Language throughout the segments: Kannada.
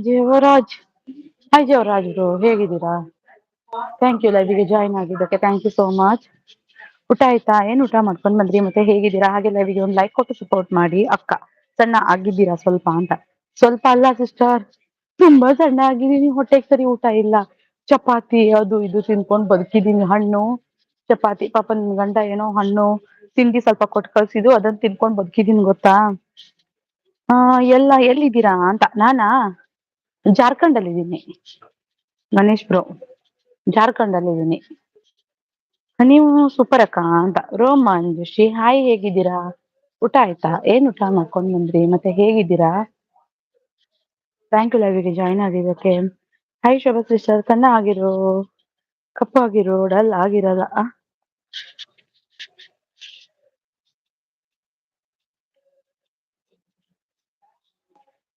ಜೀವರಾಜ್. ಹಾಯ್ ಜೀವರಾಜ್ ಬ್ರೋ, ಹೇಗಿದ್ದೀರಾ? ಥ್ಯಾಂಕ್ ಯು ಲೈವಿಗೆ ಜಾಯ್ನ್ ಆಗಿದ್ದಕ್ಕೆ, ಥ್ಯಾಂಕ್ ಯು ಸೋ ಮಚ್. ಊಟ ಆಯ್ತಾ? ಏನ್ ಊಟ ಮಾಡ್ಕೊಂಡ್ ಬಂದ್ರಿ? ಮತ್ತೆ ಹೇಗಿದ್ದೀರಾ? ಹಾಗೆ ಲೈವಿಗೆ ಒಂದು ಲೈಕ್ ಕೊಟ್ಟು ಸಪೋರ್ಟ್ ಮಾಡಿ. ಅಕ್ಕ ಸಣ್ಣ ಆಗಿದ್ದೀರಾ ಸ್ವಲ್ಪ ಅಂತ. ಸ್ವಲ್ಪ ಅಲ್ಲ ಸಿಸ್ಟರ್, ತುಂಬಾ ಸಣ್ಣ ಆಗಿದ್ದೀನಿ. ಹೊಟ್ಟೆಗೆ ಸರಿ ಊಟ ಇಲ್ಲ. ಚಪಾತಿ ಅದು ಇದು ತಿನ್ಕೊಂಡ್ ಬದುಕಿದೀನಿ. ಹಣ್ಣು ಚಪಾತಿ, ಪಾಪ ನಿನ್ ಗಂಡ ಏನೋ ಹಣ್ಣು ತಿಂಡಿ ಸ್ವಲ್ಪ ಕೊಟ್ಟು ಕಳ್ಸಿದ್ದು, ಅದನ್ನ ತಿನ್ಕೊಂಡ್ ಬದುಕಿದೀನ್ ಗೊತ್ತಾ. ಎಲ್ಲಿದ್ದೀರಾ ಅಂತ. ನಾನಾ ಜಾರ್ಖಂಡ್ ಅಲ್ಲಿ ಇದ್ದೀನಿ ಗಣೇಶ್ ಬ್ರೋ, ಜಾರ್ಖಂಡ್ ಅಲ್ಲಿ ಇದ್ದೀನಿ. ನೀವು ಸೂಪರ್ ಅಕ್ಕ ಅಂತ. ರೋಮಾಂಜುಷಿ ಹಾಯ್, ಹೇಗಿದ್ದೀರಾ? ಊಟ ಆಯ್ತಾ? ಏನ್ ಊಟ ಮಾಡ್ಕೊಂಡ್ ಬಂದ್ರಿ? ಮತ್ತೆ ಹೇಗಿದ್ದೀರಾ? ಥ್ಯಾಂಕ್ ಯು ಲೈವಿಗೆ ಜಾಯ್ನ್ ಆಗಿದ್ದಕ್ಕೆ. ಹಾಯ್ ಶೋಭಾ ಸಿಸ್ಟರ್, ಸಣ್ಣ ಆಗಿರೋ, ಕಪ್ಪು ಆಗಿರೋ, ಡಲ್ ಆಗಿರಲ್ಲ.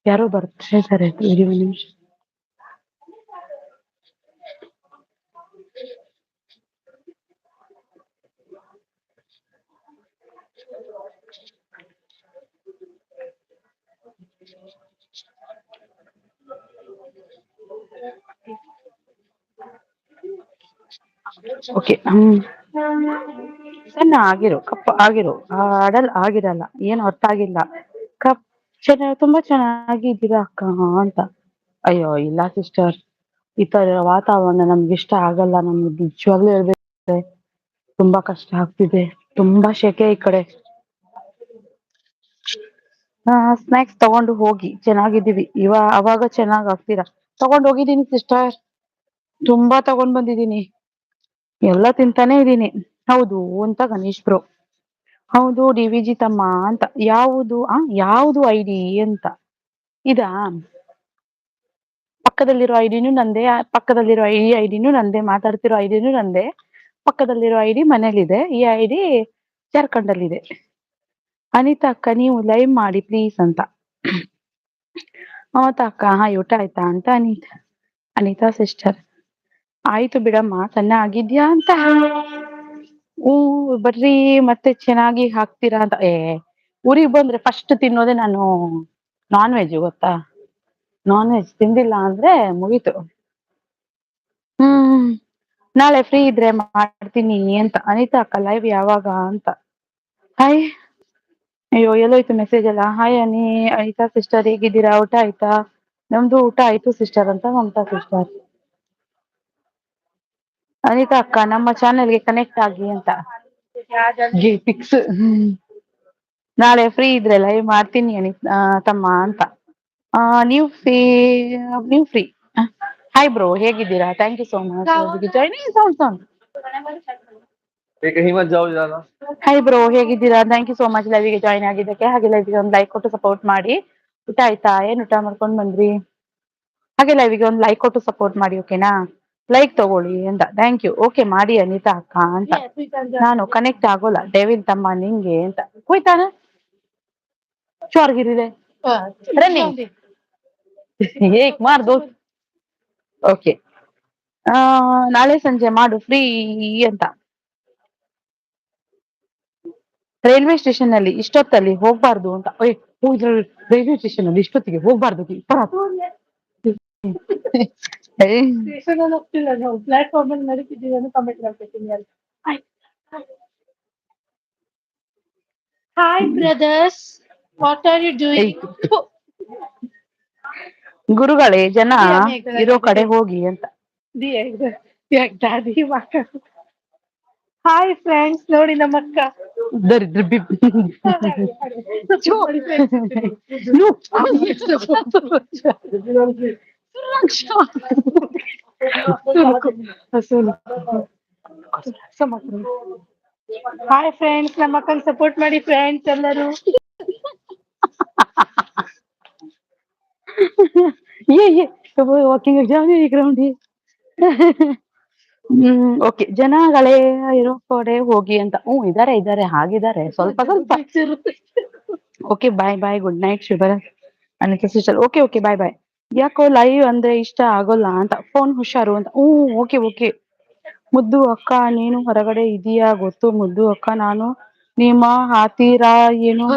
ಯಾರೋ ಬರ್ತಾ ಇದಾರೆ, ಇರಿ ಒಂದ್ ನಿಮಿಷ. ಓಕೆ. ಸಣ್ಣ ಆಗಿರೋ, ಕಪ್ಪ ಆಗಿರೋ, ಅಡಲ್ ಆಗಿರಲ್ಲ. ಏನು ಅರ್ಥ ಆಗಿಲ್ಲ. ಕಪ್ ತುಂಬಾ ಚೆನ್ನಾಗಿದ್ದೀರಾ ಅಕ್ಕ ಅಂತ. ಅಯ್ಯೋ ಇಲ್ಲ ಸಿಸ್ಟರ್, ಈ ತರ ವಾತಾವರಣ ನಮ್ಗೆ ಇಷ್ಟ ಆಗಲ್ಲ. ನಮ್ಗೆ ನಿಜವಾಗ್ಲೂ ಹೇಳ್ಬೇಕಂದ್ರೆ ತುಂಬಾ ಕಷ್ಟ ಆಗ್ತಿದೆ. ತುಂಬಾ ಶೆಕೆ ಈ ಕಡೆ. ಸ್ನಾಕ್ಸ್ ತಗೊಂಡು ಹೋಗಿ, ಚೆನ್ನಾಗಿದ್ದೀವಿ. ಅವಾಗ ಚೆನ್ನಾಗ್ ಆಗ್ತೀರಾ. ತಗೊಂಡ್ ಹೋಗಿದ್ದೀನಿ ಸಿಸ್ಟರ್, ತುಂಬಾ ತಗೊಂಡ್ ಬಂದಿದ್ದೀನಿ. ಎಲ್ಲ ತಿಂತಾನೆ ಇದ್ದೀನಿ. ಹೌದು ಅಂತ ಗಣೇಶ್ ಬ್ರೋ. ಹೌದು ಡಿ ವಿ ಜಿ ತಮ್ಮ ಅಂತ. ಯಾವುದು ಐಡಿ ಅಂತ. ಇದಾ ಪಕ್ಕದಲ್ಲಿರೋ ಐಡಿನೂ ನಂದೇ, ಪಕ್ಕದಲ್ಲಿರೋ ಈ ಐಡಿನೂ ನಂದೇ, ಮಾತಾಡ್ತಿರೋ ಐಡಿನೂ ನಂದೇ, ಪಕ್ಕದಲ್ಲಿರೋ ಐಡಿ ಮನೇಲಿದೆ, ಈ ಐಡಿ ಜಾರ್ಖಂಡಲ್ಲಿದೆ. ಅನಿತಾ ಅಕ್ಕ ನೀವು ಲೈವ್ ಮಾಡಿ ಪ್ಲೀಸ್ ಅಂತ. ಮಮತಾ ಅಕ್ಕ ಹಾಯ್, ಊಟ ಆಯ್ತಾ ಅಂತ. ಅನಿತಾ ಸಿಸ್ಟರ್ ಆಯ್ತು ಬಿಡಮ್ಮ, ಸಣ್ಣ ಆಗಿದ್ಯಾ ಅಂತ. ಬರ್ರಿ ಮತ್ತೆ ಚೆನ್ನಾಗಿ ಹಾಕ್ತೀರಾ ಅಂತ. ಊರಿಗ್ ಬಂದ್ರೆ ಫಸ್ಟ್ ತಿನ್ನೋದೇ ನಾನು ನಾನ್ ವೆಜ್ ಗೊತ್ತಾ. ನಾನ್ ವೆಜ್ ತಿಂದಿಲ್ಲ ಅಂದ್ರೆ ಮುಗೀತು. ನಾಳೆ ಫ್ರೀ ಇದ್ರೆ ಮಾಡ್ತೀನಿ ಅಂತ. ಅನಿತಾ ಅಕ್ಕ ಲೈವ್ ಯಾವಾಗ ಅಂತ. ಹಾಯ್. ಅಯ್ಯೋ ಎಲ್ಲೋಯ್ತು ಮೆಸೇಜ್ ಎಲ್ಲ. ಹಾಯ್ ಅನಿತಾ ಸಿಸ್ಟರ್, ಹೇಗಿದ್ದೀರಾ? ಊಟ ಆಯ್ತಾ? ನಮ್ದು ಊಟ ಆಯ್ತು ಸಿಸ್ಟರ್ ಅಂತ ಮಮತಾ ಸಿಸ್ಟರ್. ಅನಿತಾ ಅಕ್ಕ ನಮ್ಮ ಚಾನೆಲ್ಗೆ ಕನೆಕ್ಟ್ ಆಗಿ ಅಂತ. ಫಿಕ್ಸ್. ನಾಳೆ ಫ್ರೀ ಇದ್ರೆ ಲೈವ್ ಮಾಡ್ತೀನಿ ತಮ್ಮ ಅಂತ. ನೀವು ಫ್ರೀ, ನೀವು ಫ್ರೀ. ಹಾಯ್ ಬ್ರೋ, ಹೇಗಿದ್ದೀರಾ? Thank you so much. Hi bro, ಹೇಗಿದ್ದೀರಾ? ಥ್ಯಾಂಕ್ ಯು ಸೋ ಮಚ್ ಲೈವಿಗೆ ಜಾಯ್ನ್ ಆಗಿದ್ದಕ್ಕೆ. ಹಾಗೆ ಲೈವಿಗೆ ಒಂದು ಲೈಕ್ ಕೊಟ್ಟು ಸಪೋರ್ಟ್ ಮಾಡಿ. ಊಟ ಆಯ್ತಾ? ಏನ್ ಊಟ ಮಾಡ್ಕೊಂಡ್ ಬಂದ್ರಿ? ಹಾಗೆ ಲೈವಿಗೆ ಒಂದು ಲೈಕ್ ಕೊಟ್ಟು ಸಪೋರ್ಟ್ ಮಾಡಿ, ಓಕೆನಾ? ಲೈಕ್ ತಗೊಳ್ಳಿ ಅಂತ. Thank you. ಓಕೆ ಮಾಡಿ ಅನಿತಾ ಅಕ್ಕ ಅಂತ. ನಾನು ಕನೆಕ್ಟ್ ಆಗೋಲ್ಲ ಡೆವಿನ್ ತಮ್ಮ ನಿಂಗೆ ಅಂತ. ಹೋಯ್ತಾನ ಚೋರ್ಗಿರಿದೆ ರನ್ನಿಂಗ್ ಹೇಗ್ ಮಾಡ್ದು. ಓಕೆ, ನಾಳೆ ಸಂಜೆ ಮಾಡು ಫ್ರೀ ಅಂತ. ರೈಲ್ವೆ ಸ್ಟೇಷನ್ ಅಲ್ಲಿ ಇಷ್ಟೊತ್ತಲ್ಲಿ ಹೋಗ್ಬಾರ್ದು ಅಂತ. ರೈಲ್ವೆ ಸ್ಟೇಷನ್ ಅಲ್ಲಿ ಇಷ್ಟೊತ್ತಿಗೆ ಹೋಗ್ಬಾರ್ದು. ಹೋಗ್ತಿಲ್ಲ ನಾವು, ಪ್ಲಾಟ್ಫಾರ್ಮ್ ಅಲ್ಲಿ ನಡೀತಿದ್ದೀವಿ ಅಂತ ಕಮೆಂಟ್ ಮಾಡ್ತೀನಿ. Hi brothers, what are you doing? ಗುರುಗಳೇ, ಜನ ಇರೋ ಕಡೆ ಹೋಗಿ ಅಂತ. ಹಾಯ್ ಫ್ರೆಂಡ್ಸ್, ನೋಡಿ ನಮ್ಮ ಅಕ್ಕ ದರಿದ್ರ ಹಾಯ್ ಫ್ರೆಂಡ್ಸ್, ನಮ್ಮ ಅಕ್ಕಂಗೆ ಸಪೋರ್ಟ್ ಮಾಡಿ ಫ್ರೆಂಡ್ಸ್ ಎಲ್ಲರೂ. Walking ground. ಓಕೆ, ಜನಗಳೇ ಇರೋ ಕಡೆ ಹೋಗಿ ಅಂತ. ಇದಾರೆ ಹಾಗಿದ್ದಾರೆ ಸ್ವಲ್ಪ ಸ್ವಲ್ಪ. Okay bye bye, good night ಶುಭ Anitha sister. Okay okay bye bye. ಯಾಕೋ ಲೈವ್ ಅಂದ್ರೆ ಇಷ್ಟ ಆಗೋಲ್ಲ ಅಂತ. ಫೋನ್ ಹುಷಾರು ಅಂತ. Okay okay. ಮುದ್ದು ಅಕ್ಕ ನೀನು ಹೊರಗಡೆ ಇದೀಯಾ ಗೊತ್ತು ಮುದ್ದು ಅಕ್ಕ. ನಾನು ನಿಮ್ಮ ಹಾತೀರಾ ಏನು